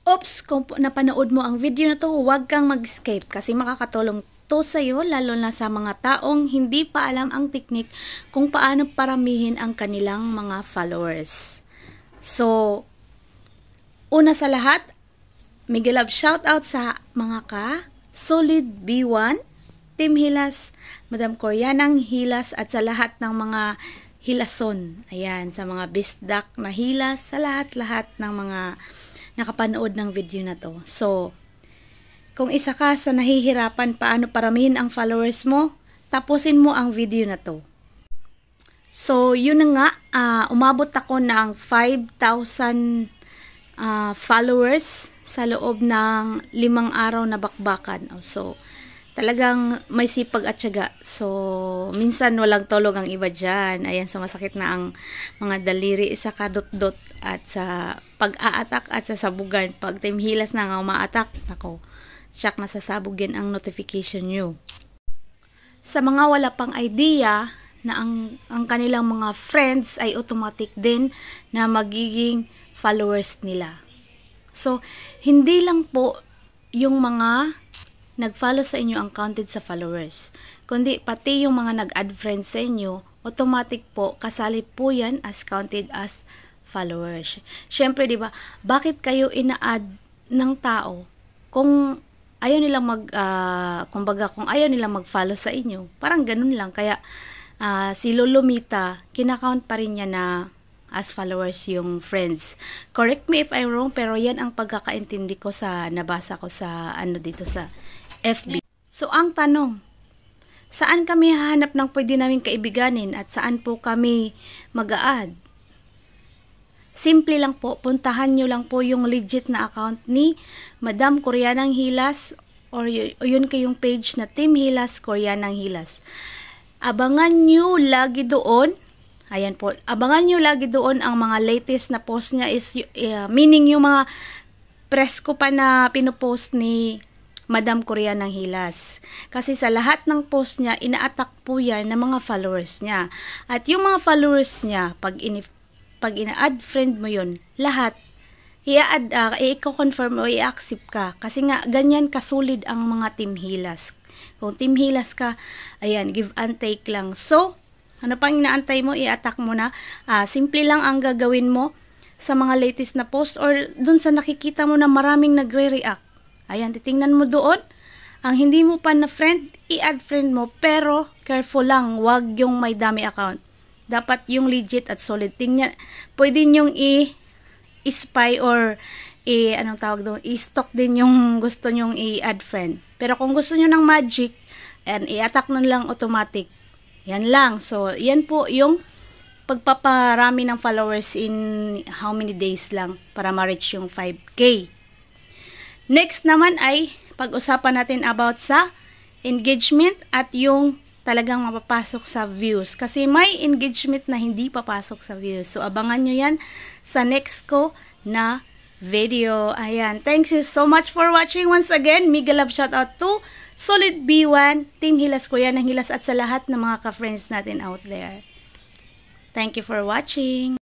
Oops, kung napanood mo ang video na to, huwag kang mag-escape kasi makakatulong to sa'yo, lalo na sa mga taong hindi pa alam ang teknik kung paano paramihin ang kanilang mga followers. So, una sa lahat, mega love shoutout sa mga Solid B1, Team Hilas, Madam Koreanang Hilas, at sa lahat ng mga hilason. Ayan, sa mga bisdak na hilas, sa lahat-lahat ng mga nakapanood ng video na to. So, kung isa ka sa nahihirapan paano paramihin ang followers mo, tapusin mo ang video na to. So, yun na nga, umabot ako ng 5,000 followers sa loob ng 5 araw na bakbakan. So, talagang may sipag at tiyaga. So, minsan walang tulog ang iba dyan. Ayan, sumasakit na ang mga daliri sa kadot-dot at sa pag-aatak at sa sabugan. Pag Team Hilas na nga umaatak, nako, siyak na sasabugin ang notification nyo. Sa mga wala pang idea na ang kanilang mga friends ay automatic din na magiging followers nila. So, hindi lang po yung mga nag-follow sa inyo ang counted sa followers, kundi pati yung mga nag-add friends sa inyo, automatic po, kasali po yan as counted as followers. Syempre, di ba, bakit kayo ina-add ng tao kung ayaw nilang kumbaga, kung ayaw nilang mag-follow sa inyo? Parang ganun lang. Kaya, si Lolomita, kinakount pa rin niya na as followers yung friends. Correct me if I'm wrong, pero yan ang pagkakaintindi ko sa nabasa ko sa dito sa FB. So, ang tanong, saan kami hahanap ng pwede namin kaibiganin at saan po kami mag-a-add? Simple lang po, puntahan nyo lang po yung legit na account ni Madam Koreanang Hilas or yun kayong page na Team Hilas, Koreanang Hilas. Abangan nyo lagi doon. Ayan po, abangan nyo lagi doon ang mga latest na post niya is meaning yung mga presko pa na pinopost ni Madam Koreanang Hilas. Kasi sa lahat ng post niya, ina-attack po yan ng mga followers niya. At yung mga followers niya, pag ina-add friend mo yun, lahat, i-confirm o i-accept ka. Kasi nga, ganyan kasulid ang mga Team Hilas. Kung Team Hilas ka, ayan, give and take lang. So, ano pang inaantay mo, i-attack mo na. Simple lang ang gagawin mo sa mga latest na post or dun sa nakikita mo na maraming nagre-react. Ayan, titingnan mo doon. Ang hindi mo pa na friend, i-add friend mo. Pero, careful lang. Wag yung may dami account. Dapat yung legit at solid. Tingnan, pwede nyong i-spy or anong tawag doon? I-stock din yung gusto nyong i-add friend. Pero kung gusto nyo ng magic, and i-attack nun lang automatic. Yan lang. So, yan po yung pagpaparami ng followers in how many days lang para ma-reach yung 5K. Next naman ay pag-usapan natin about sa engagement at yung talagang mapapasok sa views. Kasi may engagement na hindi papasok sa views. So, abangan nyo yan sa next ko na video. Ayan. Thanks you so much for watching once again. Mega love shoutout to Solid B1, Team Hilas, Koreanang Hilas, at sa lahat ng mga ka-friends natin out there. Thank you for watching.